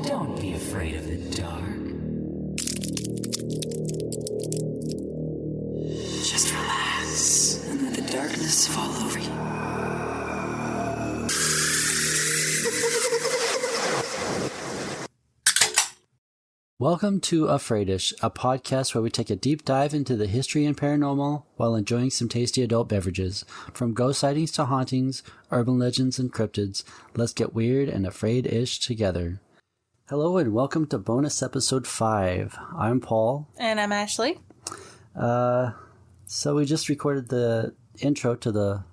Don't be afraid of the dark. Just relax and let the darkness fall over you. Welcome to Afraidish, a podcast where we take a deep dive into the history and paranormal while enjoying some tasty adult beverages. From ghost sightings to hauntings, urban legends and cryptids, let's get weird and afraid-ish together. Hello and welcome to bonus episode 5. I'm Paul. And I'm Ashley. So we just recorded the intro to the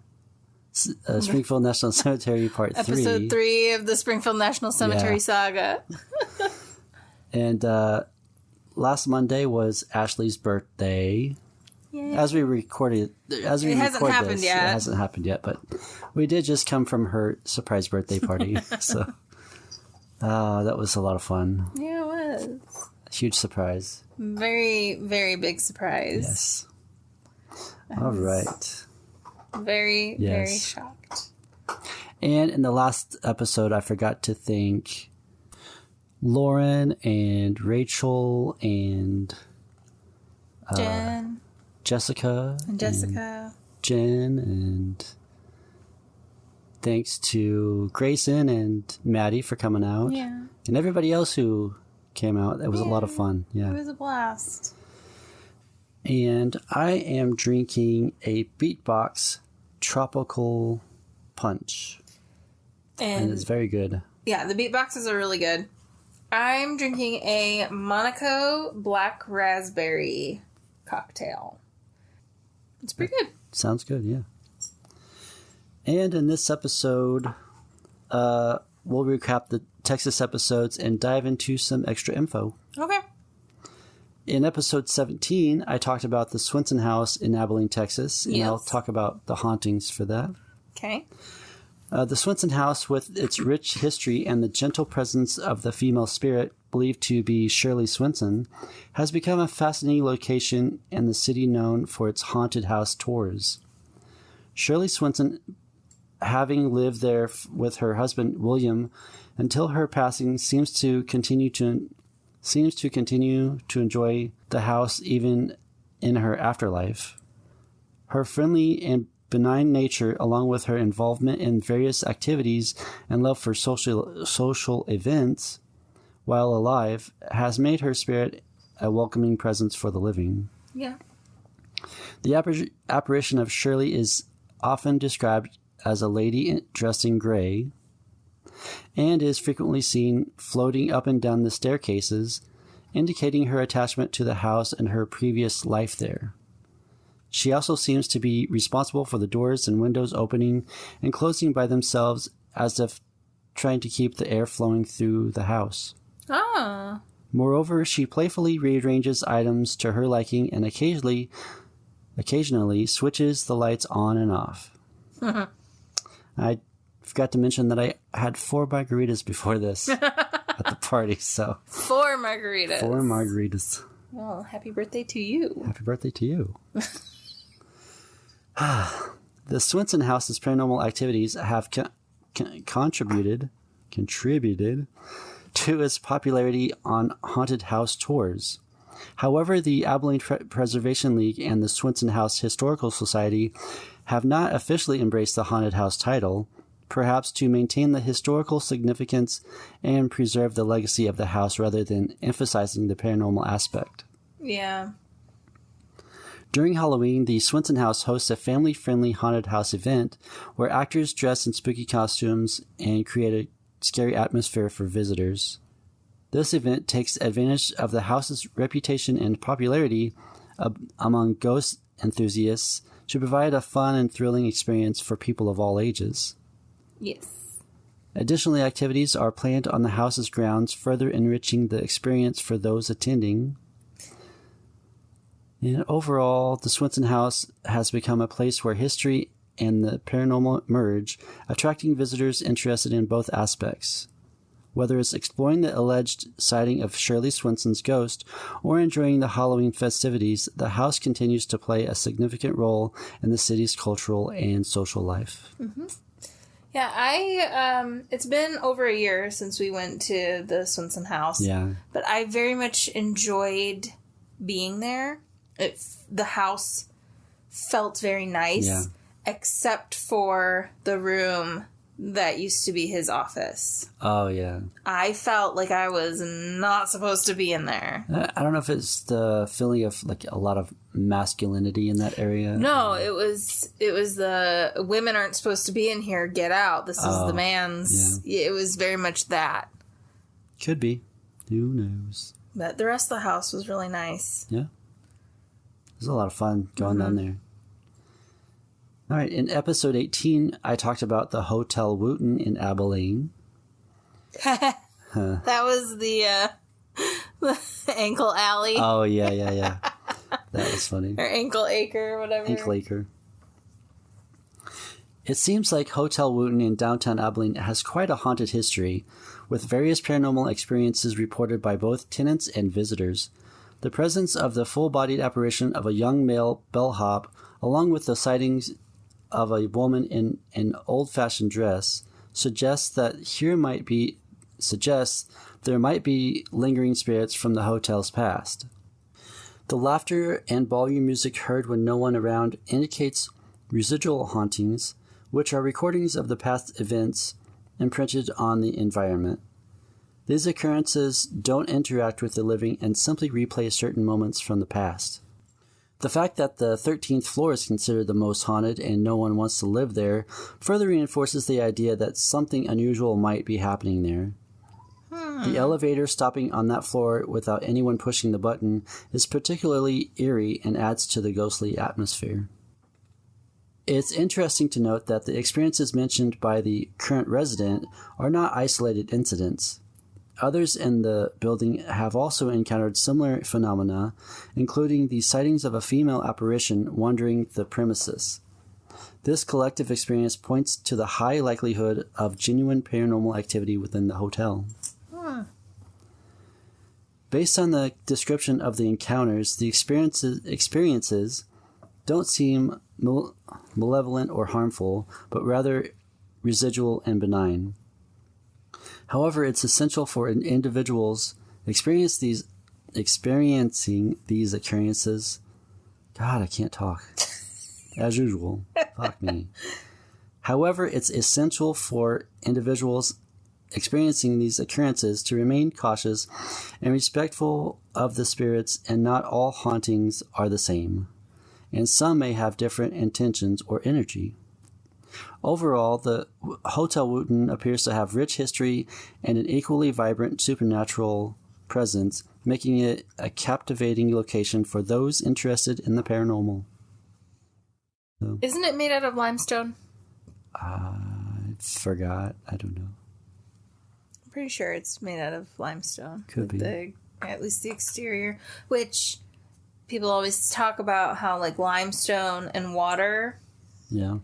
Springfield National Cemetery Part 3. Episode 3 of the Springfield National Cemetery saga. And last Monday was Ashley's birthday. Yay. As we recorded, it hasn't happened yet, but we did just come from her surprise birthday party. So that was a lot of fun. Yeah, it was. Huge surprise. Very, very big surprise. Yes. All right. Very, very shocked. And in the last episode, I forgot to thank Lauren and Rachel and Jen. Jessica. And Jessica. And Jen. And thanks to Grayson and Maddie for coming out. Yeah. And everybody else who came out. It was a lot of fun. Yeah. It was a blast. And I am drinking a Beatbox Tropical Punch. And it's very good. Yeah, the beatboxes are really good. I'm drinking a Monaco Black Raspberry cocktail. It's pretty good. Sounds good, yeah. And in this episode, we'll recap the Texas episodes and dive into some extra info. Okay. In episode 17, I talked about the Swenson House in Abilene, Texas, and I'll talk about the hauntings for that. Okay. The Swenson House, with its rich history and the gentle presence of the female spirit believed to be Shirley Swenson, has become a fascinating location in the city known for its haunted house tours. Shirley Swenson, having lived there with her husband William until her passing, seems to continue to enjoy the house even in her afterlife. Her friendly and benign nature, along with her involvement in various activities and love for social events while alive, has made her spirit a welcoming presence for the living. Yeah. The apparition of Shirley is often described as a lady dressed in gray and is frequently seen floating up and down the staircases, indicating her attachment to the house and her previous life there. She also seems to be responsible for the doors and windows opening and closing by themselves, as if trying to keep the air flowing through the house. Ah. Moreover, she playfully rearranges items to her liking and occasionally switches the lights on and off. I forgot to mention that I had 4 margaritas before this at the party. So 4 margaritas. 4 margaritas. Well, happy birthday to you. Happy birthday to you. The Swenson House's paranormal activities have contributed to its popularity on haunted house tours. However, the Abilene Preservation League and the Swenson House Historical Society have not officially embraced the haunted house title, perhaps to maintain the historical significance and preserve the legacy of the house rather than emphasizing the paranormal aspect. Yeah. During Halloween, the Swenson House hosts a family-friendly haunted house event where actors dress in spooky costumes and create a scary atmosphere for visitors. This event takes advantage of the house's reputation and popularity among ghost enthusiasts to provide a fun and thrilling experience for people of all ages. Yes. Additionally, activities are planned on the house's grounds, further enriching the experience for those attending. And overall, the Swenson House has become a place where history and the paranormal merge, attracting visitors interested in both aspects. Whether it's exploring the alleged sighting of Shirley Swenson's ghost or enjoying the Halloween festivities, the house continues to play a significant role in the city's cultural and social life. Mm-hmm. Yeah, it's been over a year since we went to the Swenson house. Yeah. But I very much enjoyed being there. The house felt very nice. Yeah. Except for the room that used to be his office. Oh, yeah. I felt like I was not supposed to be in there. I don't know if it's the feeling of like a lot of masculinity in that area. No, it was the women aren't supposed to be in here. Get out. This is the man's. Yeah. It was very much that. Could be. Who knows? But the rest of the house was really nice. Yeah. It was a lot of fun going down there. All right, in episode 18, I talked about the Hotel Wooten in Abilene. That was the Ankle Alley. Oh, yeah. That was funny. Or Ankle Acre, or whatever. Ankle Acre. It seems like Hotel Wooten in downtown Abilene has quite a haunted history, with various paranormal experiences reported by both tenants and visitors. The presence of the full-bodied apparition of a young male bellhop, along with the sightings of a woman in an old-fashioned dress, suggests there might be lingering spirits from the hotel's past. The laughter and ballroom music heard when no one around indicates residual hauntings, which are recordings of the past events imprinted on the environment. These occurrences don't interact with the living and simply replay certain moments from the past. The fact that the 13th floor is considered the most haunted and no one wants to live there further reinforces the idea that something unusual might be happening there. The elevator stopping on that floor without anyone pushing the button is particularly eerie and adds to the ghostly atmosphere. It's interesting to note that the experiences mentioned by the current resident are not isolated incidents. Others in the building have also encountered similar phenomena, including the sightings of a female apparition wandering the premises. This collective experience points to the high likelihood of genuine paranormal activity within the hotel. Based on the description of the encounters, the experiences don't seem malevolent or harmful, but rather residual and benign. However, it's essential for individuals experiencing these occurrences. God, I can't talk. As usual. Fuck me. However, it's essential for individuals experiencing these occurrences to remain cautious and respectful of the spirits, and not all hauntings are the same, and some may have different intentions or energy. Overall, the Hotel Wooten appears to have rich history and an equally vibrant supernatural presence, making it a captivating location for those interested in the paranormal. So, Isn't it made out of limestone? I forgot. I don't know. I'm pretty sure it's made out of limestone. Could be. At least the exterior, which people always talk about how like limestone and water... Yeah.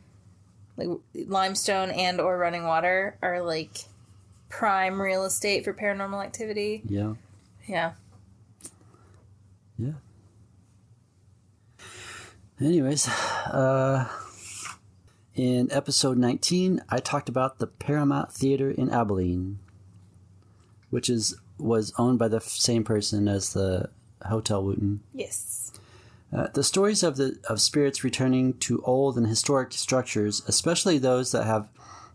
Like limestone and or running water are like prime real estate for paranormal activity. Yeah. Yeah. Yeah. Anyways, in episode 19, I talked about the Paramount Theater in Abilene, which was owned by the same person as the Hotel Wooten. Yes. The stories of spirits returning to old and historic structures, especially those that have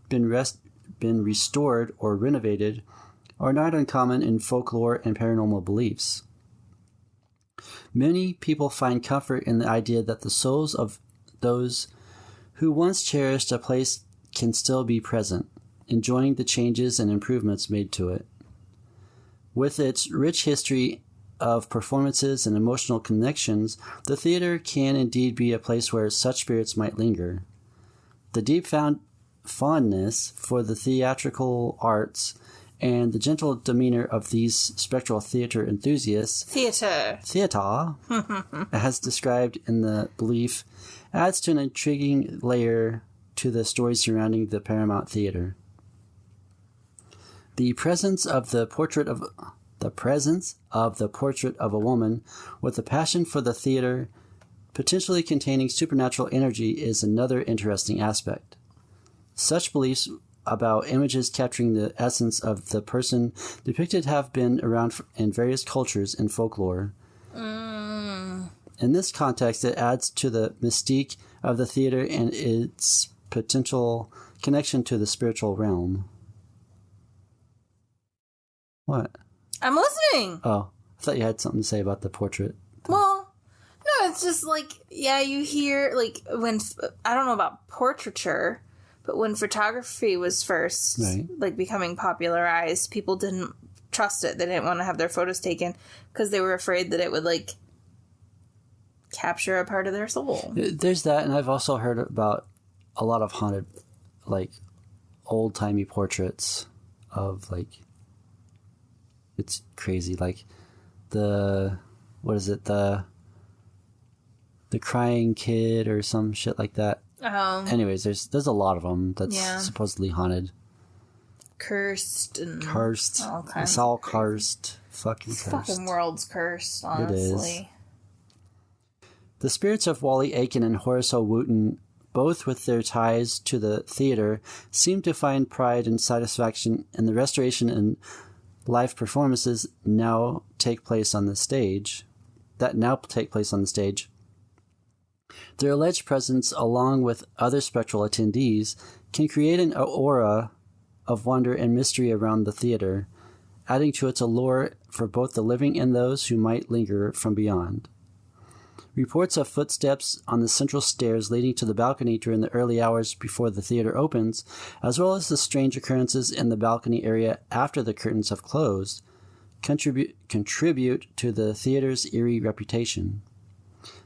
been restored or renovated, are not uncommon in folklore and paranormal beliefs. Many people find comfort in the idea that the souls of those who once cherished a place can still be present, enjoying the changes and improvements made to it. With its rich history of performances and emotional connections, the theater can indeed be a place where such spirits might linger. The deep fondness for the theatrical arts and the gentle demeanor of these spectral theater enthusiasts, theater, as described in the belief, adds to an intriguing layer to the stories surrounding the Paramount Theater. The presence of the portrait of a woman with a passion for the theater, potentially containing supernatural energy, is another interesting aspect. Such beliefs about images capturing the essence of the person depicted have been around in various cultures and folklore. In this context, it adds to the mystique of the theater and its potential connection to the spiritual realm. What? I'm listening. Oh, I thought you had something to say about the portrait. Well, no, it's just like, yeah, you hear, like, when, I don't know about portraiture, but when photography was first, like, becoming popularized, people didn't trust it. They didn't want to have their photos taken because they were afraid that it would, like, capture a part of their soul. There's that, and I've also heard about a lot of haunted, like, old-timey portraits of, like, it's crazy, like, the crying kid or some shit like that. Anyways, there's a lot of them that's supposedly haunted. Cursed. All kinds. It's all cursed. Fucking cursed. Fucking world's cursed, honestly. It is. The spirits of Wally Aiken and Horace O'Wooten, both with their ties to the theater, seem to find pride and satisfaction in the restoration and live performances that now take place on the stage. Their alleged presence, along with other spectral attendees, can create an aura of wonder and mystery around the theater, adding to its allure for both the living and those who might linger from beyond. Reports of footsteps on the central stairs leading to the balcony during the early hours before the theater opens, as well as the strange occurrences in the balcony area after the curtains have closed, contribute to the theater's eerie reputation.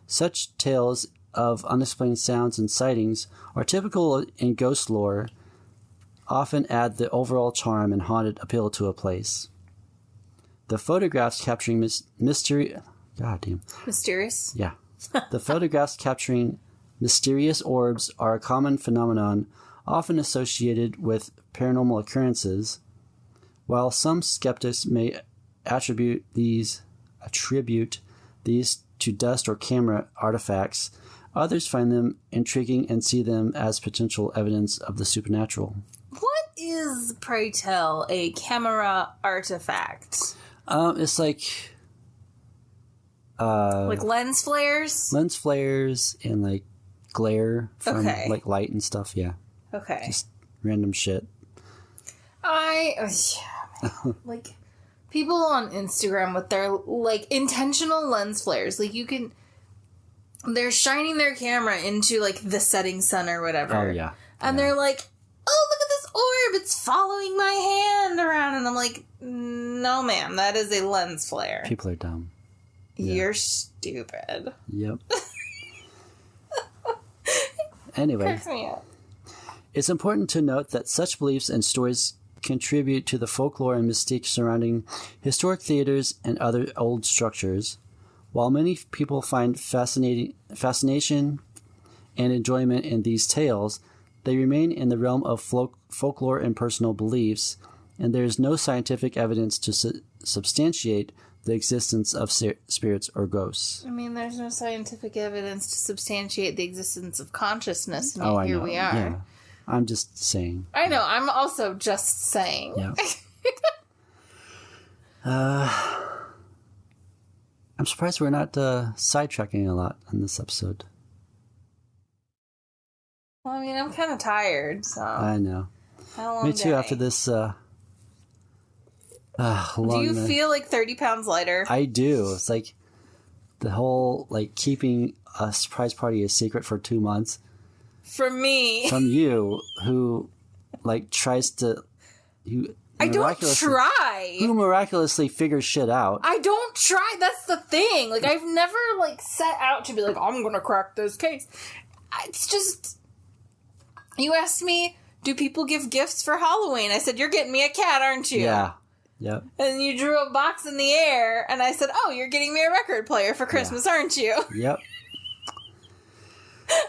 Such tales of unexplained sounds and sightings are typical in ghost lore, often add the overall charm and haunted appeal to a place. The photographs capturing mysterious... Yeah. The photographs capturing mysterious orbs are a common phenomenon often associated with paranormal occurrences. While some skeptics may attribute these to dust or camera artifacts, others find them intriguing and see them as potential evidence of the supernatural. What is, pray tell, a camera artifact? It's like lens flares? Lens flares and like glare from like light and stuff, yeah. Okay. Just random shit. Like people on Instagram with their like intentional lens flares, like they're shining their camera into like the setting sun or whatever. Oh yeah. And they're like, oh, look at this orb, it's following my hand around. And I'm like, no ma'am, that is a lens flare. People are dumb. You're stupid. Yep. Anyway, it's important to note that such beliefs and stories contribute to the folklore and mystique surrounding historic theaters and other old structures. While many people find fascination and enjoyment in these tales, they remain in the realm of folklore and personal beliefs, and there is no scientific evidence to substantiate the existence of spirits or ghosts. I mean, there's no scientific evidence to substantiate the existence of consciousness, and I here know. we are. Yeah. I'm just saying. I know, I'm also just saying. Yeah. I'm surprised we're not sidetracking a lot on this episode. Well, I mean, I'm kind of tired, so... I know. Me too, after this long... Do you feel like 30 pounds lighter? I do. It's like the whole, like, keeping a surprise party a secret for 2 months. From me. From you, who, like, tries to... I don't try. Who miraculously figures shit out. I don't try. That's the thing. Like, I've never, like, set out to be like, I'm gonna crack this case. It's just... You asked me, do people give gifts for Halloween? I said, you're getting me a cat, aren't you? Yeah. Yep. And you drew a box in the air, and I said, oh, you're getting me a record player for Christmas, aren't you? Yep.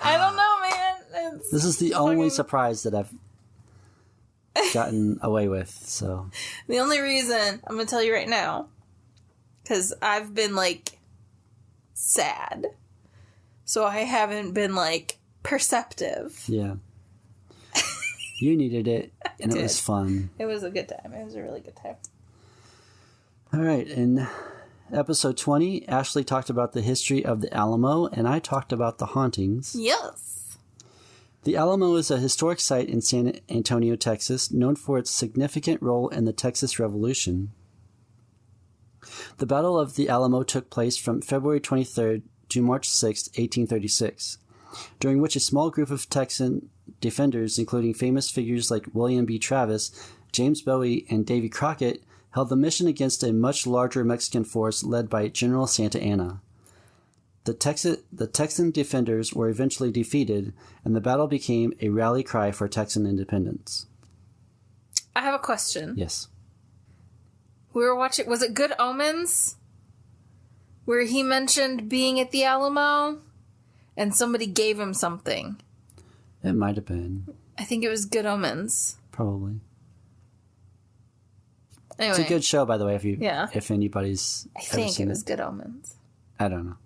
I don't know, man. This is the only surprise that I've gotten away with, so. The only reason, I'm going to tell you right now, because I've been, like, sad. So I haven't been, like, perceptive. Yeah. You needed it, and it was fun. It was a good time. It was a really good time. All right. In episode 20, Ashley talked about the history of the Alamo, and I talked about the hauntings. Yes. The Alamo is a historic site in San Antonio, Texas, known for its significant role in the Texas Revolution. The Battle of the Alamo took place from February 23rd to March 6, 1836, during which a small group of Texan defenders, including famous figures like William B. Travis, James Bowie, and Davy Crockett, held the mission against a much larger Mexican force led by General Santa Anna. The Texan defenders were eventually defeated, and the battle became a rally cry for Texan independence. I have a question. Yes. We were watching, was it Good Omens? Where he mentioned being at the Alamo and somebody gave him something. It might have been. I think it was Good Omens. Probably. Anyway. It's a good show, by the way, if anybody's I think it was Good Omens. I don't know.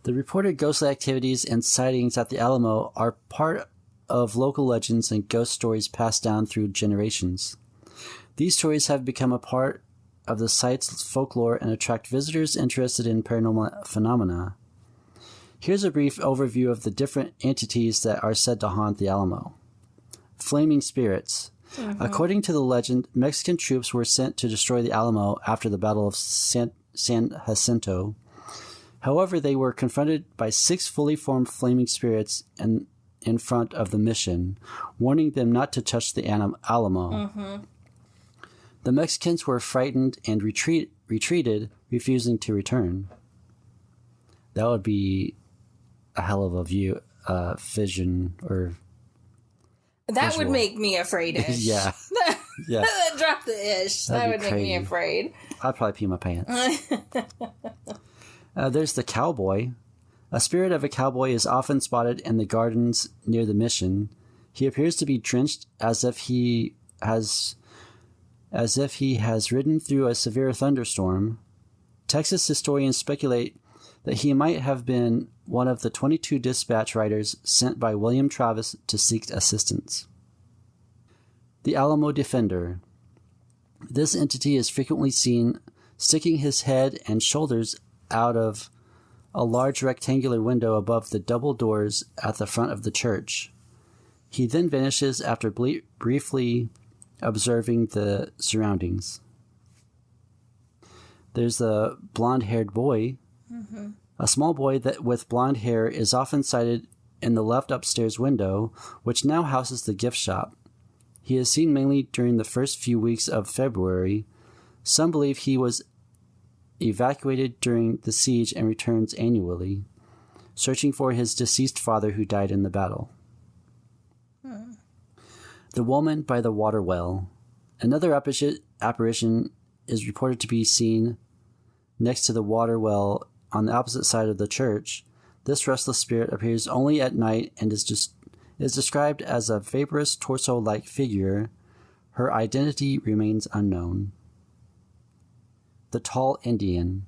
The reported ghostly activities and sightings at the Alamo are part of local legends and ghost stories passed down through generations. These stories have become a part of the site's folklore and attract visitors interested in paranormal phenomena. Here's a brief overview of the different entities that are said to haunt the Alamo. Flaming spirits. Mm-hmm. According to the legend, Mexican troops were sent to destroy the Alamo after the Battle of San Jacinto. However, they were confronted by 6 fully formed flaming spirits in front of the mission, warning them not to touch the Alamo. Mm-hmm. The Mexicans were frightened and retreated, refusing to return. That would be a hell of a vision, or... That visual. would make me afraid-ish. Yeah. Yeah. Drop the ish. That would make me afraid. I'd probably pee my pants. There's the cowboy. A spirit of a cowboy is often spotted in the gardens near the mission. He appears to be drenched as if he has ridden through a severe thunderstorm. Texas historians speculate that he might have been one of the 22 dispatch riders sent by William Travis to seek assistance. The Alamo Defender. This entity is frequently seen sticking his head and shoulders out of a large rectangular window above the double doors at the front of the church. He then vanishes after briefly observing the surroundings. There's the blonde-haired boy. Mm-hmm. A small boy with blonde hair is often sighted in the left upstairs window, which now houses the gift shop. He is seen mainly during the first few weeks of February. Some believe he was evacuated during the siege and returns annually, searching for his deceased father who died in the battle. The woman by the water well. Another apparition is reported to be seen next to the water well on the opposite side of the church. This restless spirit appears only at night and is described as a vaporous torso-like figure. Her identity remains unknown. The Tall Indian.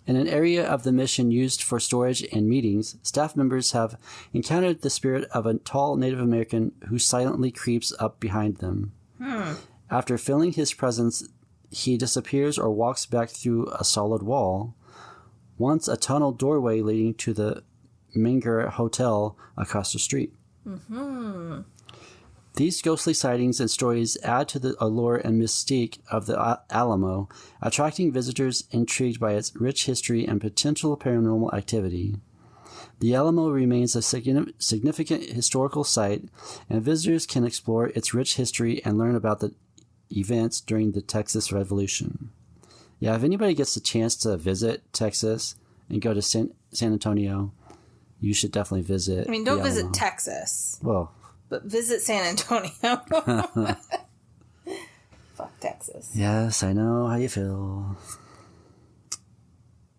In an area of the mission used for storage and meetings, staff members have encountered the spirit of a tall Native American who silently creeps up behind them. After feeling his presence, he disappears or walks back through a solid wall. Once a tunnel doorway leading to the Menger Hotel across the street. Mm-hmm. These ghostly sightings and stories add to the allure and mystique of the Alamo, attracting visitors intrigued by its rich history and potential paranormal activity. The Alamo remains a significant historical site, and visitors can explore its rich history and learn about the events during the Texas Revolution. Yeah, if anybody gets a chance to visit Texas and go to San Antonio, you should definitely visit. I mean, don't visit Texas. Well... But visit San Antonio. Fuck Texas. Yes, I know how you feel.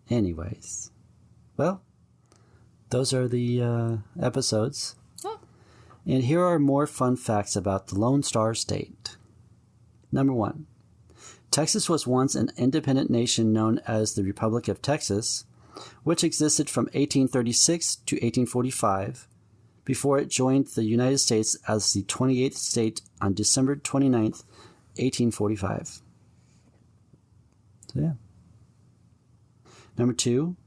Anyways. Well, those are the episodes. Oh. And here are more fun facts about the Lone Star State. Number 1. Texas was once an independent nation known as the Republic of Texas, which existed from 1836 to 1845. before it joined the United States as the 28th state on December 29th, 1845. So, yeah. Number 2,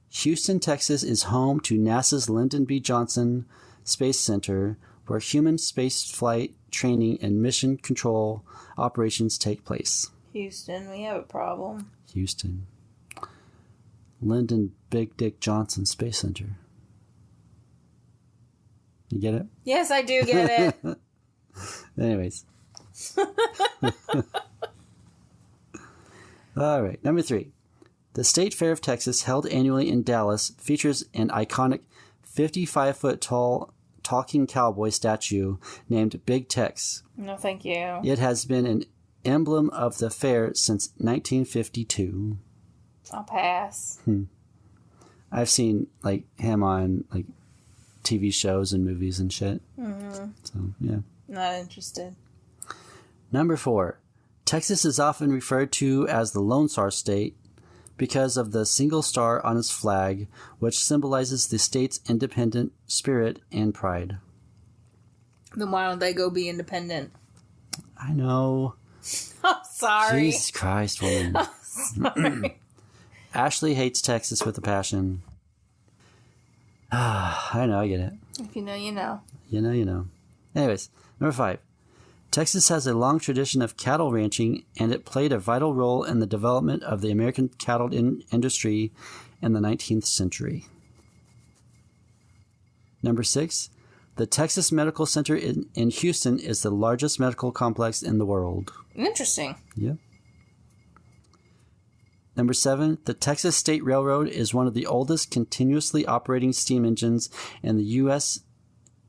Houston, Texas is home to NASA's Lyndon B. Johnson Space Center, where human spaceflight training and mission control operations take place. Houston, we have a problem. Houston. Lyndon Big Dick Johnson Space Center. You get it? Yes, I do get it. Anyways. All right. Number 3. The State Fair of Texas, held annually in Dallas, features an iconic 55-foot-tall talking cowboy statue named Big Tex. No, thank you. It has been an emblem of the fair since 1952. I'll pass. I've seen like him on like TV shows and movies and shit. Mm-hmm. So, yeah. Not interested. Number 4. Texas is often referred to as the Lone Star State because of the single star on its flag, which symbolizes the state's independent spirit and pride. Then why don't they go be independent? I know. I'm sorry. Jesus Christ, woman. I'm sorry. Ashley hates Texas with a passion. I know, I get it. If you know, you know. You know, you know. Anyways, number 5. Texas has a long tradition of cattle ranching, and it played a vital role in the development of the American cattle industry in the 19th century. Number 6. The Texas Medical Center in Houston is the largest medical complex in the world. Interesting. Yep. Number 7. The Texas State Railroad is one of the oldest continuously operating steam engines in the U.S.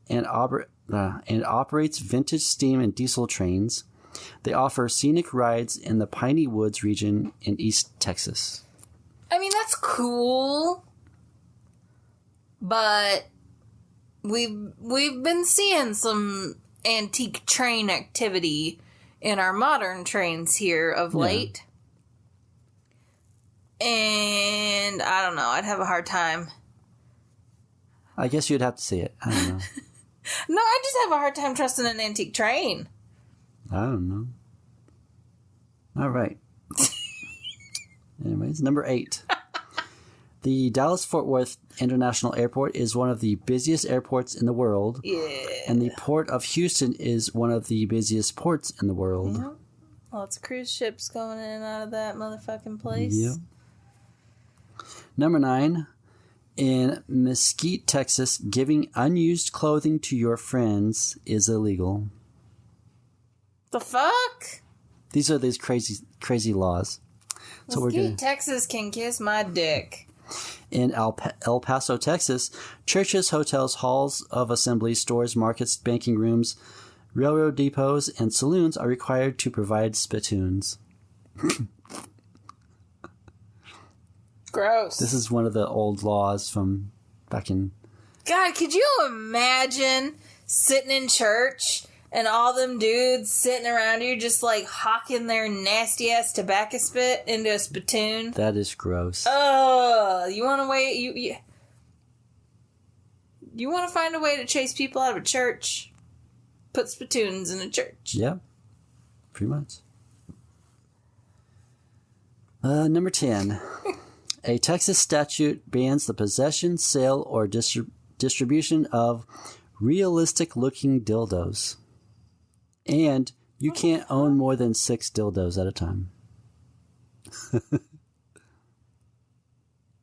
and operates vintage steam and diesel trains. They offer scenic rides in the Piney Woods region in East Texas. I mean, that's cool, but we've been seeing some antique train activity in our modern trains here of late. And I don't know, I'd have a hard time. I guess you'd have to see it. I don't know. No, I just have a hard time trusting an antique train. I don't know. All right. Anyways, number 8. The Dallas-Fort Worth International Airport is one of the busiest airports in the world. Yeah. And the Port of Houston is one of the busiest ports in the world. Yeah. Lots of cruise ships going in and out of that motherfucking place. Yep. Number 9. In Mesquite, Texas, giving unused clothing to your friends is illegal. The fuck? These are these crazy laws. So Mesquite, Texas can kiss my dick. In El Paso, Texas, churches, hotels, halls of assembly, stores, markets, banking rooms, railroad depots, and saloons are required to provide spittoons. Gross. This is one of the old laws from back in... God, could you imagine sitting in church and all them dudes sitting around you just like hawking their nasty ass tobacco spit into a spittoon? That is gross. Oh, you want to wait? You want to find a way to chase people out of a church? Put spittoons in a church. Yep. Pretty much. Number 10. A Texas statute bans the possession, sale, or distribution of realistic-looking dildos. And you can't own more than 6 dildos at a time.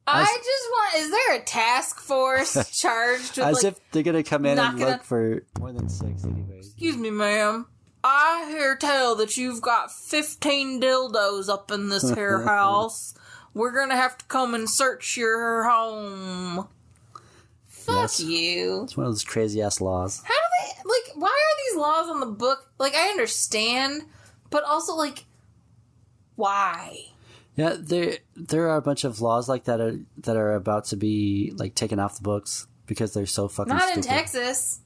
I just want... Is there a task force charged with, as if they're going to come in and look gonna... for more than 6 anyways. Excuse me, ma'am. I hear tell that you've got 15 dildos up in this here house. We're going to have to come and search your home. Fuck you. It's one of those crazy-ass laws. How do they... Like, why are these laws on the book? Like, I understand, but also, like, why? Yeah, there are a bunch of laws like that are about to be, like, taken off the books because they're so fucking Not stupid. in Texas.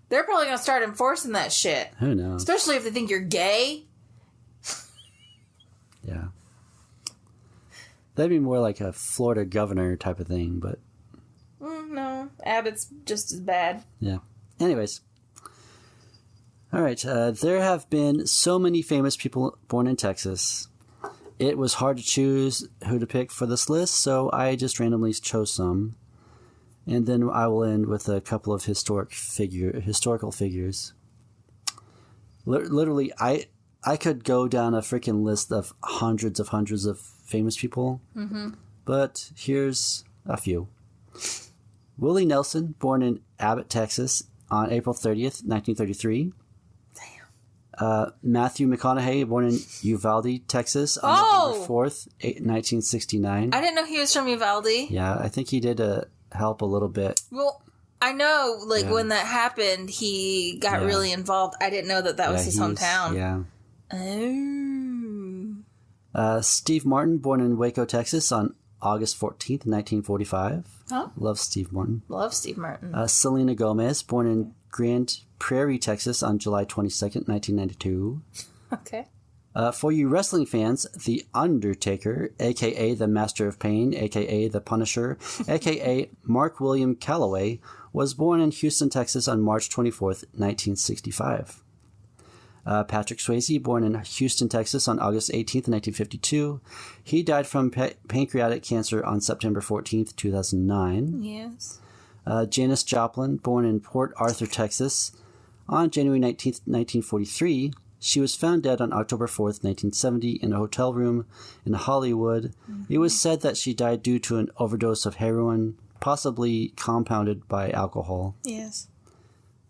They're probably going to start enforcing that shit. Who knows? Especially if they think you're gay. Yeah. That'd be more like a Florida governor type of thing, but... No. Abbott's just as bad. Yeah. Anyways. All right. There have been so many famous people born in Texas. It was hard to choose who to pick for this list, so I just randomly chose some. And then I will end with a couple of historical figures. Literally, I could go down a freaking list of hundreds of famous people. Mm-hmm. But here's a few. Willie Nelson, born in Abbott, Texas, on April 30th, 1933. Matthew McConaughey, born in Uvalde, Texas, on November 4th, 1969. I didn't know he was from Uvalde. Yeah, I think he did help a little bit. Well, I know, when that happened, he got really involved. I didn't know that was his hometown. Yeah. Oh. Steve Martin, born in Waco, Texas, on August 14th, 1945. Huh? Love Steve Martin. Love Steve Martin. Selena Gomez, born in Grand Prairie, Texas, on July 22nd, 1992. Okay. For you wrestling fans, The Undertaker, a.k.a. The Master of Pain, a.k.a. The Punisher, a.k.a. Mark William Calloway, was born in Houston, Texas on March 24th, 1965. Patrick Swayze, born in Houston, Texas on August 18th, 1952. He died from pancreatic cancer on September 14th, 2009. Yes. Janis Joplin, born in Port Arthur, Texas on January 19th, 1943. She was found dead on October 4th, 1970, in a hotel room in Hollywood. Mm-hmm. It was said that she died due to an overdose of heroin, possibly compounded by alcohol. Yes.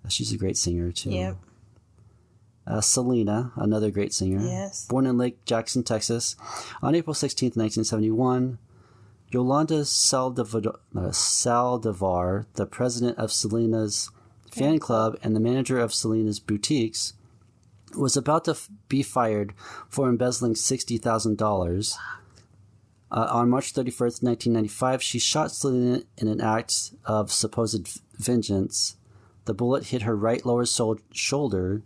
She's a great singer, too. Yep. Selena, another great singer. Yes. Born in Lake Jackson, Texas, on April 16th, 1971. Yolanda Saldivar, the president of Selena's fan club and the manager of Selena's boutiques, was about to be fired for embezzling $60,000. On March 31st, 1995, she shot Selena in an act of supposed vengeance. The bullet hit her right lower shoulder.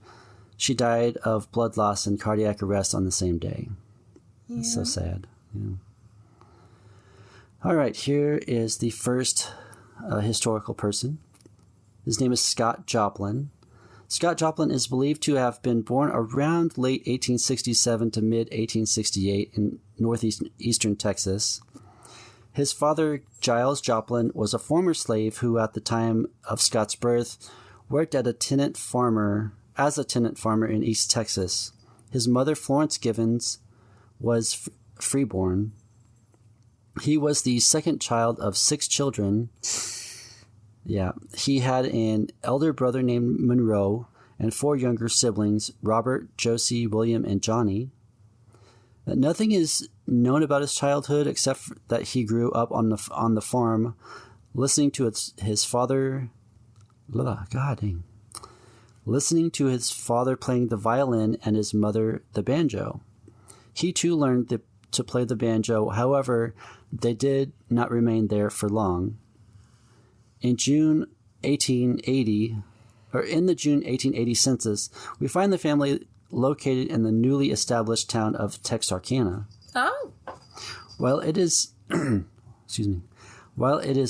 She died of blood loss and cardiac arrest on the same day. Yeah. It's so sad. Yeah. All right, here is the first historical person. His name is Scott Joplin. Scott Joplin is believed to have been born around late 1867 to mid-1868 in northeastern Texas. His father, Giles Joplin, was a former slave who, at the time of Scott's birth, worked as a tenant farmer in East Texas. His mother, Florence Givens, was freeborn. He was the second child of 6 children. Yeah, he had an elder brother named Monroe and 4 younger siblings, Robert, Josie, William, and Johnny. Nothing is known about his childhood except that he grew up on the farm, listening to his father. Listening to his father playing the violin and his mother the banjo. He too learned to play the banjo. However, they did not remain there for long. In the June 1880 census, we find the family located in the newly established town of Texarkana. Oh. While it is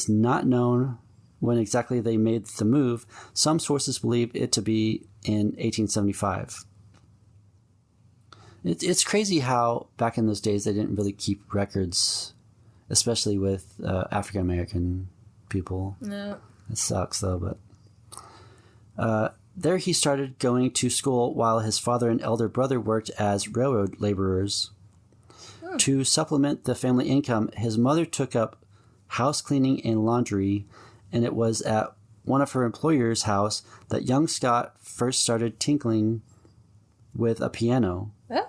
not known when exactly they made the move, some sources believe it to be in 1875. It's crazy how back in those days they didn't really keep records, especially with African American people. No. It sucks though, but there he started going to school while his father and elder brother worked as railroad laborers. To supplement the family income, his mother took up house cleaning and laundry, and it was at one of her employer's house that young Scott first started tinkling with a piano. Oh.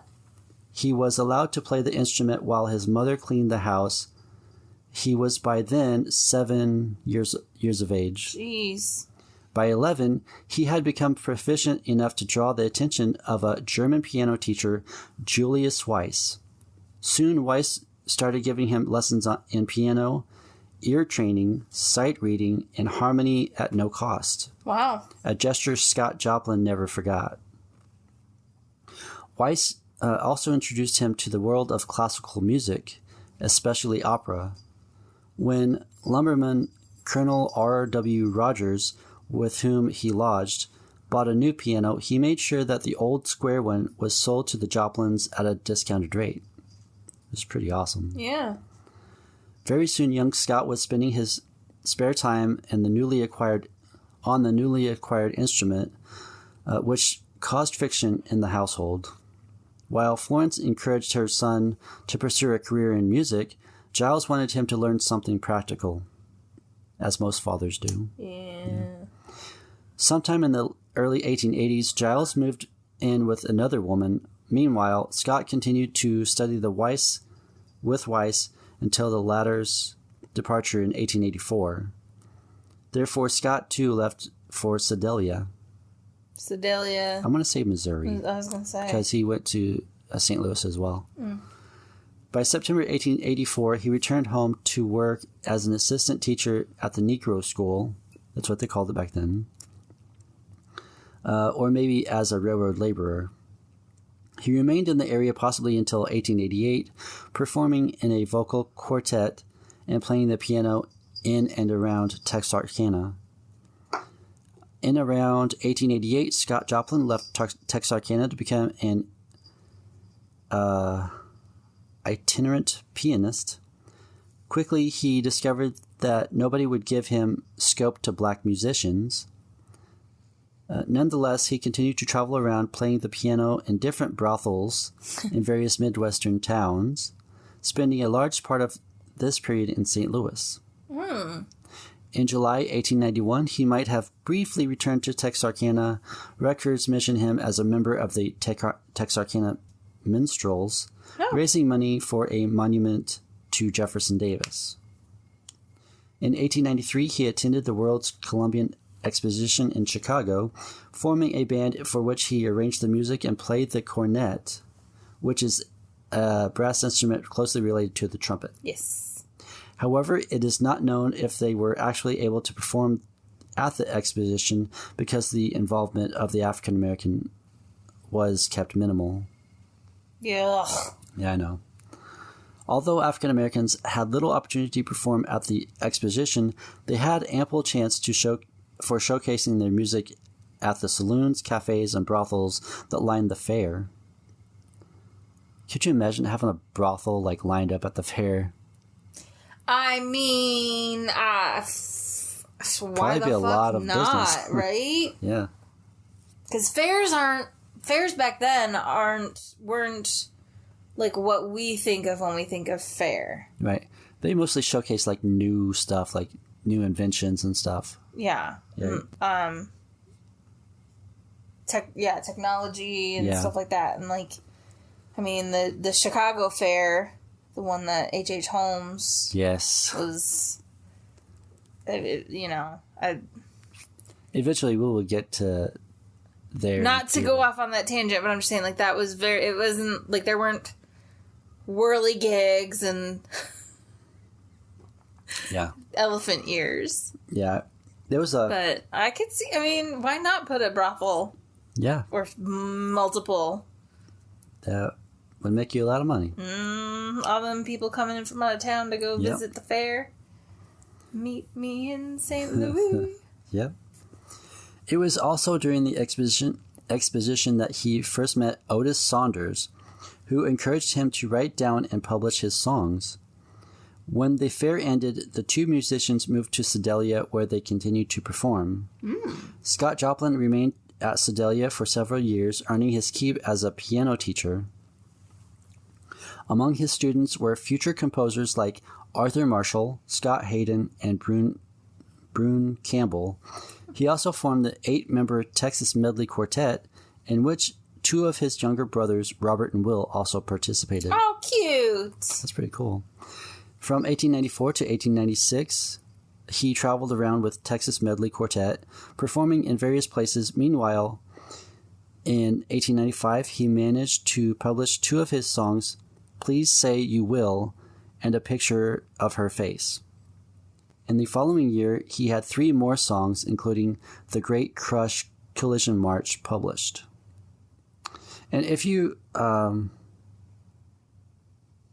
He was allowed to play the instrument while his mother cleaned the house. He was by then 7 years of age. Jeez. By 11, he had become proficient enough to draw the attention of a German piano teacher, Julius Weiss. Soon, Weiss started giving him lessons in piano, ear training, sight reading, and harmony at no cost. Wow. A gesture Scott Joplin never forgot. Weiss also introduced him to the world of classical music, especially opera. When lumberman Colonel R.W. Rogers, with whom he lodged, bought a new piano, he made sure that the old square one was sold to the Joplins at a discounted rate. It was pretty awesome. Yeah. Very soon, young Scott was spending his spare time in the newly acquired instrument, which caused friction in the household. While Florence encouraged her son to pursue a career in music, Giles wanted him to learn something practical, as most fathers do. Yeah. Sometime in the early 1880s, Giles moved in with another woman. Meanwhile, Scott continued to study with Weiss until the latter's departure in 1884. Therefore, Scott too left for Sedalia. Sedalia. I'm going to say Missouri. I was going to say. Because he went to St. Louis as well. By September 1884, he returned home to work as an assistant teacher at the Negro School. That's what they called it back then. Or maybe as a railroad laborer. He remained in the area possibly until 1888, performing in a vocal quartet and playing the piano in and around Texarkana. In around 1888, Scott Joplin left Texarkana to become an itinerant pianist. Quickly, he discovered that nobody would give him scope to black musicians. Nonetheless, he continued to travel around playing the piano in different brothels in various Midwestern towns, spending a large part of this period in St. Louis. In July 1891, he might have briefly returned to Texarkana. Records mention him as a member of the Texarkana Minstrels, raising money for a monument to Jefferson Davis. In 1893, he attended the World's Columbian Exposition in Chicago, forming a band for which he arranged the music and played the cornet, which is a brass instrument closely related to the trumpet. Yes. However, it is not known if they were actually able to perform at the exposition because the involvement of the African American was kept minimal. Yeah. Yeah, I know. Although African Americans had little opportunity to perform at the exposition, they had ample chance for showcasing their music at the saloons, cafes, and brothels that lined the fair. Could you imagine having a brothel lined up at the fair? I mean, why Probably the be a fuck lot of not, business. right? Yeah. Because fairs back then weren't like what we think of when we think of fair. Right. They mostly showcase new stuff, new inventions and stuff. Yeah. Technology and stuff like that. And I mean, the Chicago Fair, the one that H.H. Holmes was, Eventually we will get to there. Not to go off on that tangent, but I'm just saying, that was it wasn't, there weren't whirligigs and elephant ears. Yeah. There was But I could see, why not put a brothel? Yeah. Or multiple. That would make you a lot of money. All them people coming in from out of town to go visit the fair. Meet me in St. Louis. Yep. It was also during the exposition that he first met Otis Saunders, who encouraged him to write down and publish his songs. When the fair ended, the two musicians moved to Sedalia, where they continued to perform. Scott Joplin remained at Sedalia for several years, earning his keep as a piano teacher. Among his students were future composers like Arthur Marshall, Scott Hayden, and Brune Campbell. He also formed the 8-member Texas Medley Quartet, in which two of his younger brothers, Robert and Will, also participated. Oh, cute! That's pretty cool. From 1894 to 1896, he traveled around with Texas Medley Quartet, performing in various places. Meanwhile, in 1895, he managed to publish 2 of his songs, Please Say You Will, and A Picture of Her Face. In the following year, he had 3 more songs, including The Great Crush Collision March, published. And if you...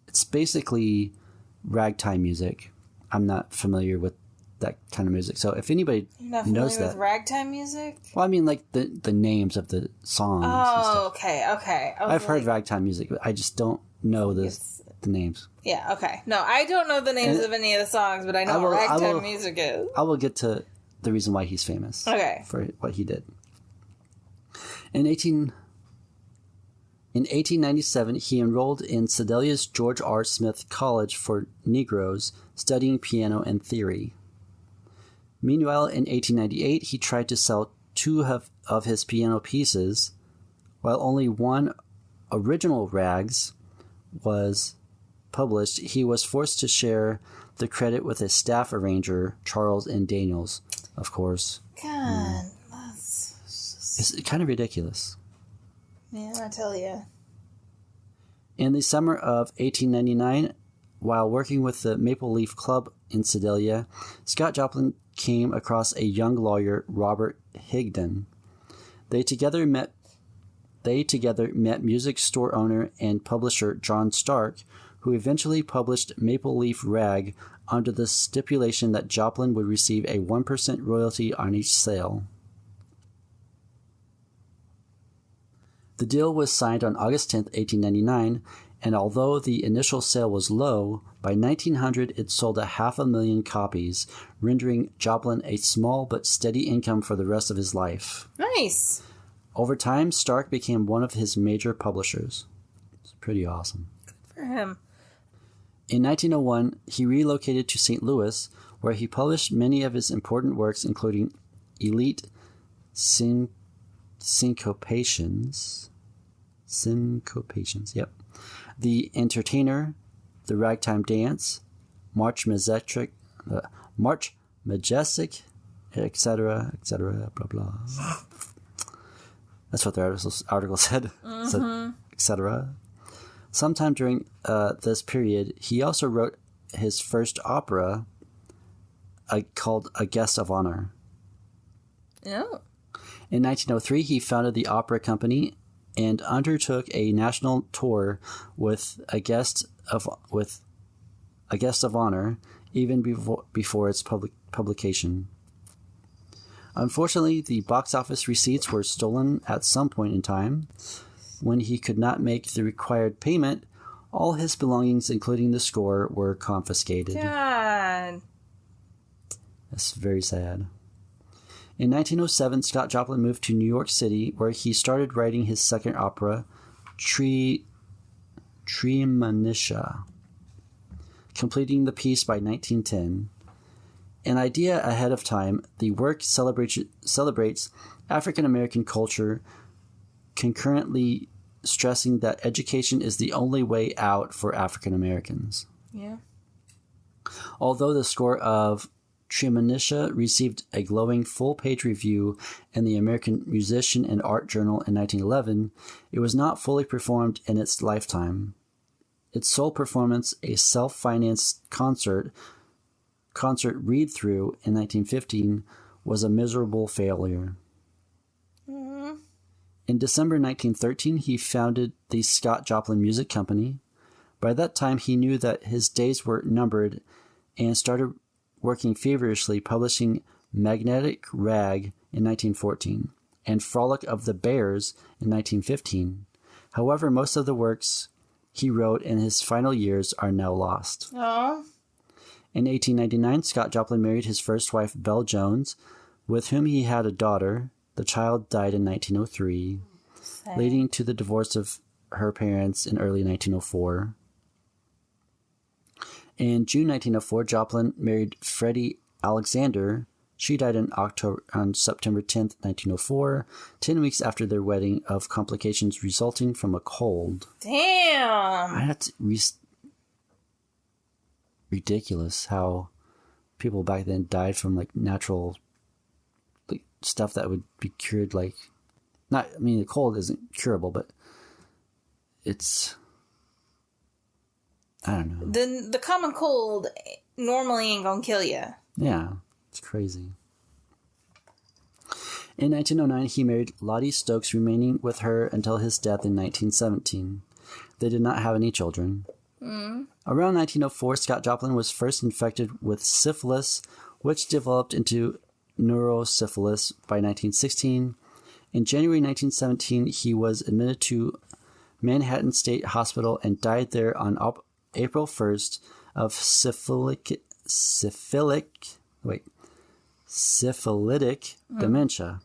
it's basically ragtime music. I'm not familiar with that kind of music. So if anybody You're not knows familiar that, with ragtime music? well, I mean, like the names of the songs. Oh, okay. I've heard ragtime music, but I just don't know the names. Yeah, okay. No, I don't know the names of any of the songs, but I know what ragtime music is. I will get to the reason why he's famous. Okay. For what he did. In 1897, he enrolled in Sedalia's George R. Smith College for Negroes, studying piano and theory. Meanwhile, in 1898, he tried to sell 2 of his piano pieces, while only one original rags was published. He was forced to share the credit with his staff arranger, Charles N. Daniels, of course. God, that's just... It's kind of ridiculous. Man, I tell you. In the summer of 1899, while working with the Maple Leaf Club in Sedalia, Scott Joplin came across a young lawyer, Robert Higdon. They together met music store owner and publisher John Stark, who eventually published Maple Leaf Rag under the stipulation that Joplin would receive a 1% royalty on each sale. The deal was signed on August 10, 1899, and although the initial sale was low, by 1900 it sold 500,000 copies, rendering Joplin a small but steady income for the rest of his life. Nice. Over time, Stark became one of his major publishers. It's pretty awesome. Good for him. In 1901, he relocated to St. Louis, where he published many of his important works, including Elite Syncopations, yep. The Entertainer, The Ragtime Dance, March Majestic, etc., blah, blah. That's what the article said, etc. Sometime during this period, he also wrote his first opera called A Guest of Honor. Oh. In 1903, he founded the opera company and undertook a national tour with a guest of honor, even before its publication. Unfortunately, the box office receipts were stolen at some point in time. When he could not make the required payment, all his belongings, including the score, were confiscated. God. That's very sad. In 1907, Scott Joplin moved to New York City, where he started writing his second opera, Treemonisha, completing the piece by 1910. An idea ahead of time, the work celebrates African American culture, concurrently stressing that education is the only way out for African Americans. Yeah. Although the score of Treemonisha received a glowing full-page review in the American Musician and Art Journal in 1911, it was not fully performed in its lifetime. Its sole performance, a self-financed concert read-through in 1915, was a miserable failure. Mm-hmm. In December 1913, he founded the Scott Joplin Music Company. By that time, he knew that his days were numbered and started working feverishly, publishing Magnetic Rag in 1914 and Frolic of the Bears in 1915. However, most of the works he wrote in his final years are now lost. Aww. In 1899, Scott Joplin married his first wife, Belle Jones, with whom he had a daughter. The child died in 1903, leading to the divorce of her parents in early 1904. In June 1904, Joplin married Freddie Alexander. She died on September 10th, 1904, 10 weeks after their wedding of complications resulting from a cold. Damn! That's ridiculous how people back then died from like natural stuff that would be cured. The cold isn't curable, but it's... I don't know. The common cold normally ain't gonna kill you. Yeah, it's crazy. In 1909, he married Lottie Stokes, remaining with her until his death in 1917. They did not have any children. Around 1904, Scott Joplin was first infected with syphilis which developed into neurosyphilis by 1916. In January 1917, he was admitted to Manhattan State Hospital and died there on April 1st of syphilitic dementia.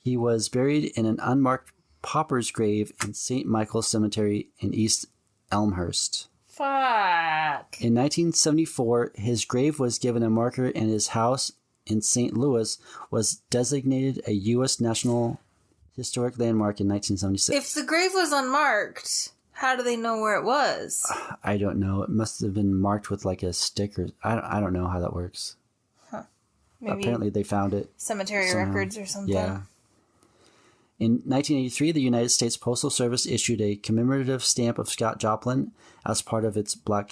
He was buried in an unmarked pauper's grave in St. Michael's Cemetery in East Elmhurst. Fuck. In 1974, his grave was given a marker and his house in St. Louis was designated a U.S. National Historic Landmark in 1976. If the grave was unmarked, how do they know where it was? I don't know. It must have been marked with like a stick or... I don't know how that works. Huh. Maybe apparently they found it. Cemetery somehow. records or something. Yeah. In 1983, the United States Postal Service issued a commemorative stamp of Scott Joplin as part of its Black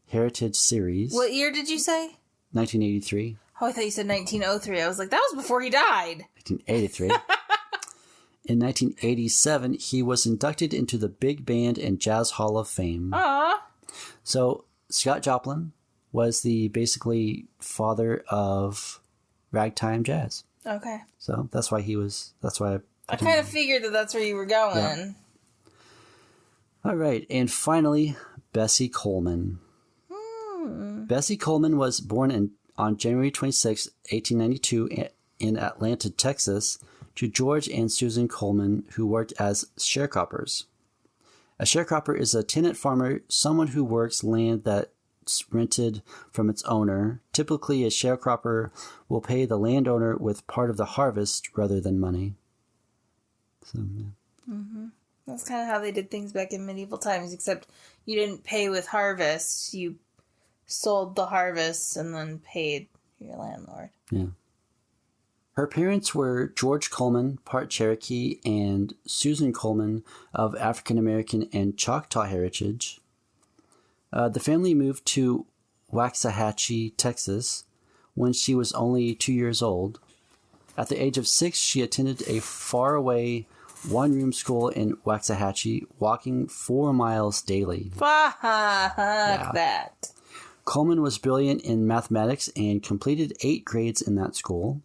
Heritage series. What year did you say? 1983. Oh, I thought you said 1903. I was like, that was before he died. 1983. In 1987, he was inducted into the Big Band and Jazz Hall of Fame. Aww. So, Scott Joplin was the basically father of ragtime jazz. Okay. So, that's why I kind of figured that that's where you were going. Yeah. All right. And finally, Bessie Coleman. Bessie Coleman was born on January 26, 1892 in Atlanta, Texas, to George and Susan Coleman, who worked as sharecroppers. A sharecropper is a tenant farmer, someone who works land that's rented from its owner. Typically, a sharecropper will pay the landowner with part of the harvest rather than money. So, yeah. Mm-hmm. That's kind of how they did things back in medieval times, except you didn't pay with harvest. You sold the harvest and then paid your landlord. Yeah. Her parents were George Coleman, part Cherokee, and Susan Coleman of African American and Choctaw heritage. The family moved to Waxahachie, Texas, when she was only 2 years old. At the age of 6, she attended a faraway one-room school in Waxahachie, walking 4 miles daily. Fuck that. Coleman was brilliant in mathematics and completed 8 grades in that school.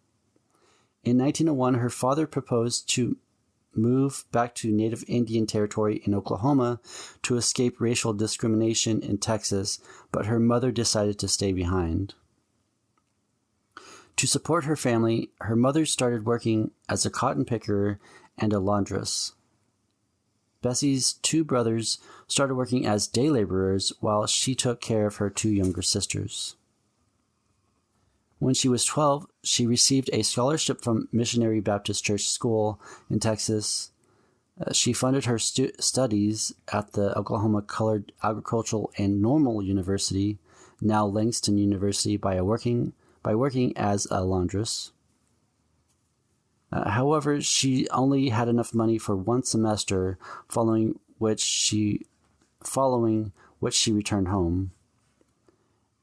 In 1901, her father proposed to move back to Native Indian territory in Oklahoma to escape racial discrimination in Texas, but her mother decided to stay behind. To support her family, her mother started working as a cotton picker and a laundress. Bessie's 2 brothers started working as day laborers while she took care of her 2 younger sisters. When she was 12, she received a scholarship from Missionary Baptist Church School in Texas. She funded her studies at the Oklahoma Colored Agricultural and Normal University, now Langston University, by working as a laundress. However, she only had enough money for 1 semester, following which she returned home.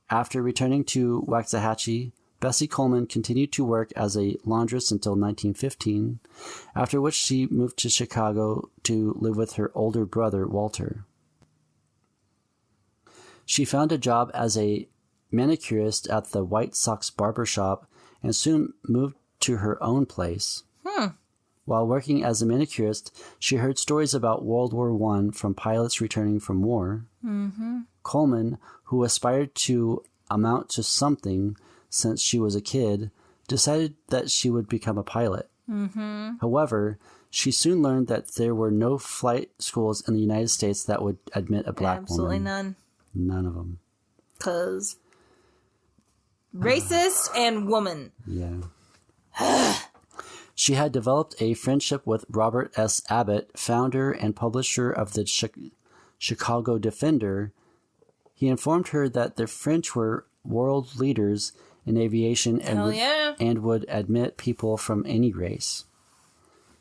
After returning to Waxahachie, Bessie Coleman continued to work as a laundress until 1915, after which she moved to Chicago to live with her older brother, Walter. She found a job as a manicurist at the White Sox barber shop and soon moved to her own place. While working as a manicurist, she heard stories about World War I from pilots returning from war. Mm-hmm. Coleman, who aspired to amount to something since she was a kid, decided that she would become a pilot. Mm-hmm. However, she soon learned that there were no flight schools in the United States that would admit a black woman. Absolutely none. None of them. 'Cause racist and woman. Yeah. She had developed a friendship with Robert S. Abbott, founder and publisher of the Chicago Defender. He informed her that the French were world leaders in aviation and would admit people from any race.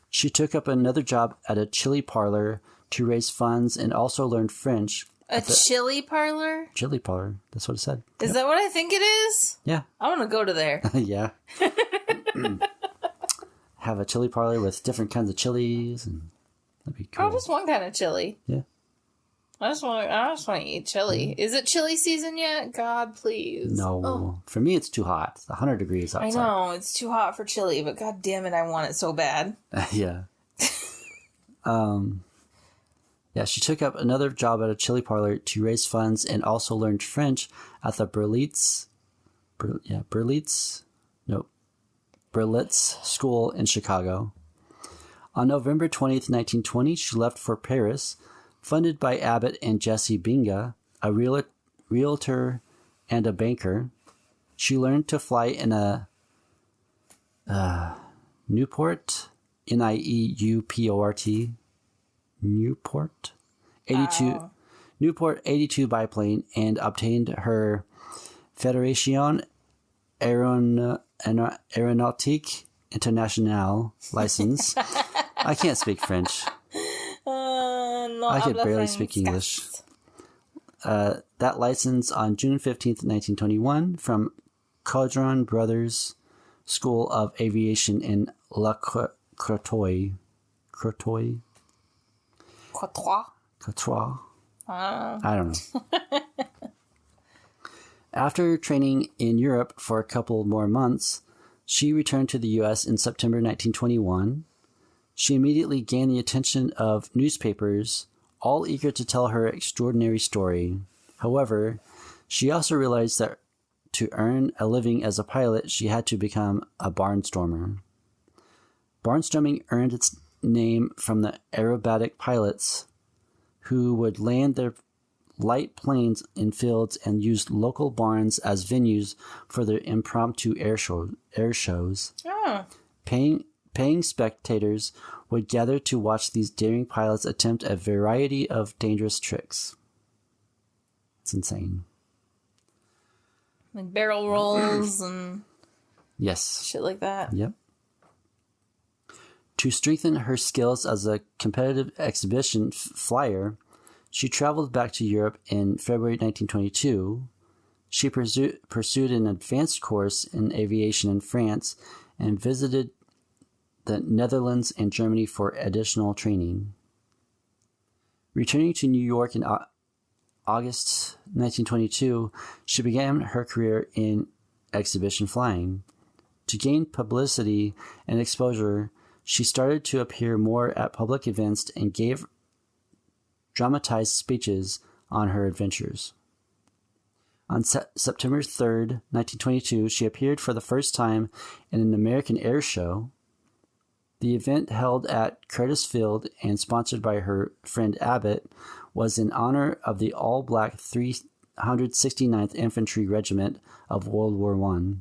She took up another job at a chili parlor to raise funds and also learned French. A chili parlor? Chili parlor. That's what it said. Is that what I think it is? Yeah. I want to go to there. Yeah. Have a chili parlor with different kinds of chilies, and that'd be cool. Oh, just one kind of chili. Yeah. I just want to eat chili. Is it chili season yet? God, please. No. Oh. For me, it's too hot. It's 100 degrees outside. I know. It's too hot for chili, but god damn it, I want it so bad. Yeah. Yeah, she took up another job at a chili parlor to raise funds and also learned French at the Berlitz School in Chicago. On November 20th, 1920, she left for Paris, funded by Abbott and Jesse Binga, a realtor and a banker. She learned to fly in a Newport, Nieuport, Newport 82 biplane and obtained her Fédération Aéronautique Internationale license. I can't speak French. I could barely speak English. That license on June 15th, 1921 from Caudron Brothers School of Aviation in La Crotoy. Courtois. I don't know. After training in Europe for a couple more months, she returned to the U.S. in September 1921. She immediately gained the attention of newspapers, all eager to tell her extraordinary story. However, she also realized that to earn a living as a pilot, she had to become a barnstormer. Barnstorming earned its name from the aerobatic pilots who would land their light planes in fields and used local barns as venues for their impromptu air shows. Oh. Paying spectators would gather to watch these daring pilots attempt a variety of dangerous tricks. It's insane. Like barrel rolls and yes, shit like that. Yep. To strengthen her skills as a competitive exhibition flyer, she traveled back to Europe in February 1922. She pursued an advanced course in aviation in France and visited the Netherlands and Germany for additional training. Returning to New York in August 1922, she began her career in exhibition flying. To gain publicity and exposure, she started to appear more at public events and gave dramatized speeches on her adventures. On September 3rd, 1922, she appeared for the first time in an American air show. The event, held at Curtis Field and sponsored by her friend Abbott, was in honor of the all-black 369th Infantry Regiment of World War I.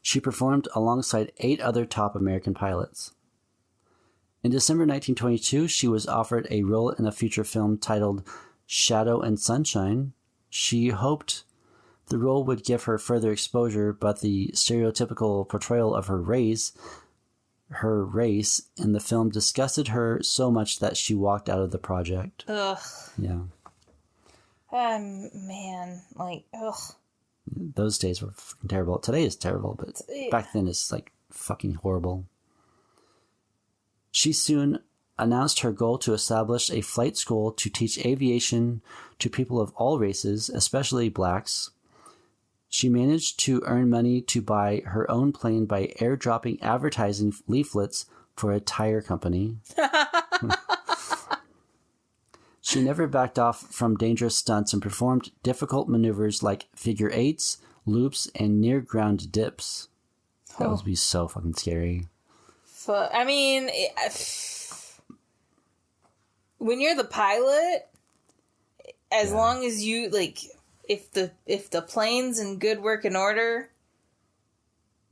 She performed alongside 8 other top American pilots. In December 1922, she was offered a role in a feature film titled Shadow and Sunshine. She hoped the role would give her further exposure, but the stereotypical portrayal of her race in the film disgusted her so much that she walked out of the project. Ugh. Yeah. Man, like, ugh. Those days were fucking terrible. Today is terrible, but back then it's like fucking horrible. She soon announced her goal to establish a flight school to teach aviation to people of all races, especially blacks. She managed to earn money to buy her own plane by airdropping advertising leaflets for a tire company. She never backed off from dangerous stunts and performed difficult maneuvers like figure eights, loops, and near-ground dips. That would be so fucking scary. I mean, when you're the pilot, as long as you, like, if the plane's in good working order,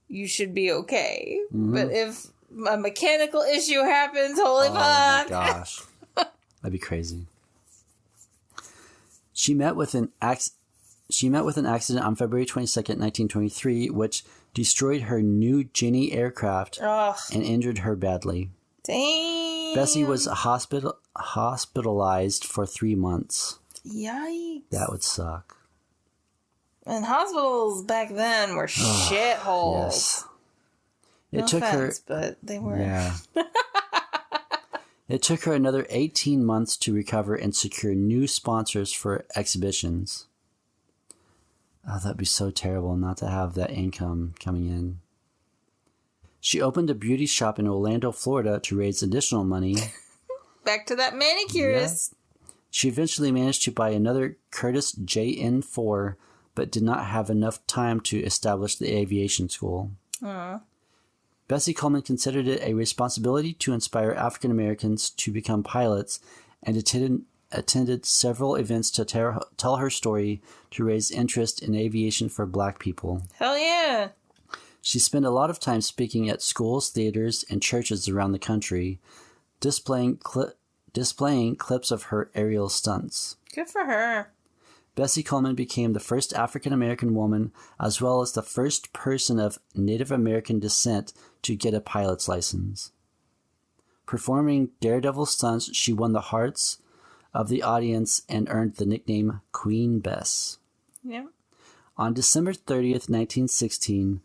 you should be okay. Mm-hmm. But if a mechanical issue happens, holy fuck! Oh my gosh, that'd be crazy. She met with an accident on February 22nd, 1923, which destroyed her new Jenny aircraft and injured her badly. Damn. Bessie was hospitalized for 3 months. Yikes. That would suck. And hospitals back then were shitholes. Yes. It took offense, but they were. Yeah. It took her another 18 months to recover and secure new sponsors for exhibitions. Oh, that'd be so terrible not to have that income coming in. She opened a beauty shop in Orlando, Florida to raise additional money. Back to that manicurist. Yeah. She eventually managed to buy another Curtiss JN4, but did not have enough time to establish the aviation school. Bessie Coleman considered it a responsibility to inspire African Americans to become pilots and attended several events to tell her story to raise interest in aviation for Black people. Hell yeah. She spent a lot of time speaking at schools, theaters, and churches around the country, displaying clips of her aerial stunts. Good for her. Bessie Coleman became the first African American woman, as well as the first person of Native American descent to get a pilot's license. Performing daredevil stunts, she won the hearts of the audience and earned the nickname Queen Bess. Yeah. On December 30th, 1916,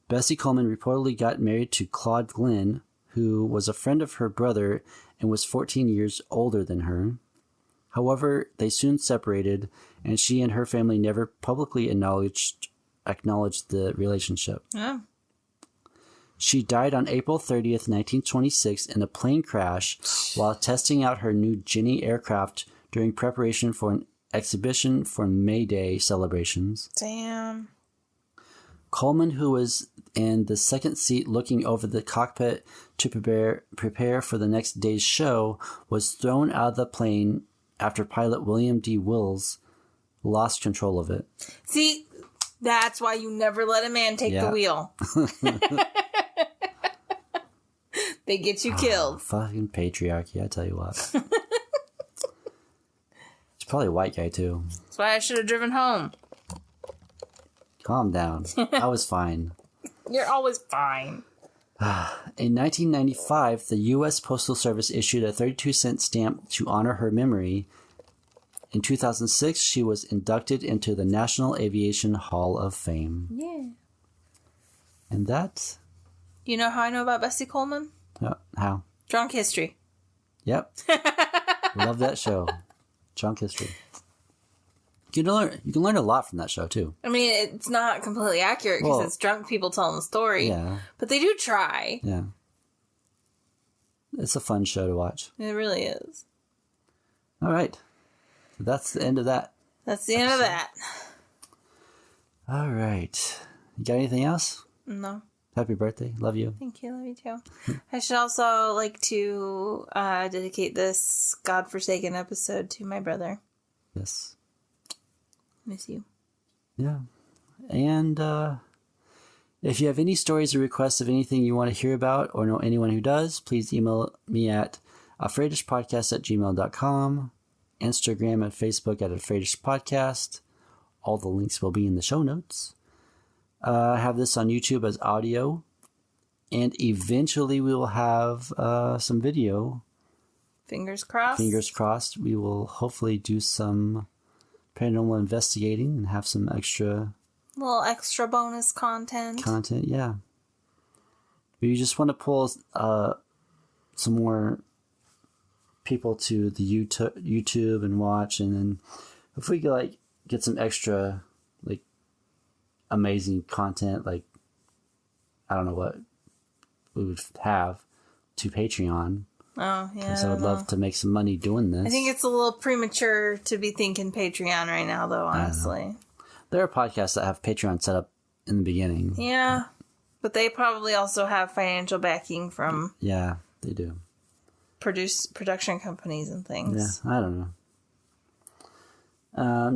Bessie Coleman reportedly got married to Claude Glenn, who was a friend of her brother and was 14 years older than her. However, they soon separated, and she and her family never publicly acknowledged the relationship. Yeah. She died on April 30th, 1926 in a plane crash while testing out her new Jenny aircraft during preparation for an exhibition for May Day celebrations. Damn. Coleman, who was in the second seat looking over the cockpit to prepare for the next day's show, was thrown out of the plane after pilot William D. Wills lost control of it. See, that's why you never let a man take the wheel. They get you killed. Fucking patriarchy, I tell you what. It's probably a white guy, too. That's why I should have driven home. Calm down. I was fine. You're always fine. In 1995, the U.S. Postal Service issued a 32-cent stamp to honor her memory. In 2006, she was inducted into the National Aviation Hall of Fame. Yeah. And that... You know how I know about Bessie Coleman? How? Drunk History. Yep. Love that show. Drunk History. You can learn a lot from that show, too. I mean, it's not completely accurate because it's drunk people telling the story. Yeah. But they do try. Yeah. It's a fun show to watch. It really is. All right. So that's the end of that. That's the end of that. All right. You got anything else? No. Happy birthday. Love you. Thank you. Love you too. I should also like to dedicate this godforsaken episode to my brother. Yes. Miss you. Yeah. And if you have any stories or requests of anything you want to hear about or know anyone who does, please email me at afraidishpodcast@gmail.com, Instagram and Facebook at afraidishpodcast. All the links will be in the show notes. I have this on YouTube as audio, and eventually we will have some video. Fingers crossed. Fingers crossed. We will hopefully do some paranormal investigating and have some little extra bonus content. Yeah. We just want to pull some more people to the YouTube and watch, and then if we could get some extra amazing content, I don't know what we would have to Patreon. Oh, yeah. Because I would love to make some money doing this. I think it's a little premature to be thinking Patreon right now, though, honestly. There are podcasts that have Patreon set up in the beginning. Yeah. But they probably also have financial backing from... Yeah, they do. Production companies and things. Yeah, I don't know.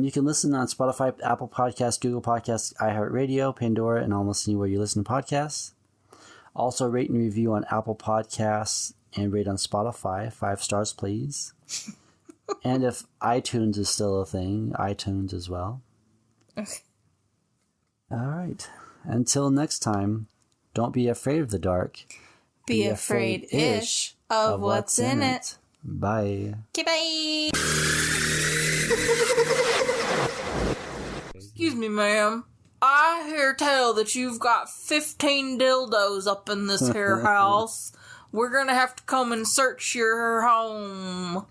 You can listen on Spotify, Apple Podcasts, Google Podcasts, iHeartRadio, Pandora, and almost anywhere you listen to podcasts. Also, rate and review on Apple Podcasts and rate on Spotify. 5 stars, please. And if iTunes is still a thing, iTunes as well. Okay. All right. Until next time, don't be afraid of the dark. Be afraid-ish of what's in it. Bye. Okay, bye. Excuse me, ma'am. I hear tell that you've got 15 dildos up in this here house. we're gonna have to come and search your home.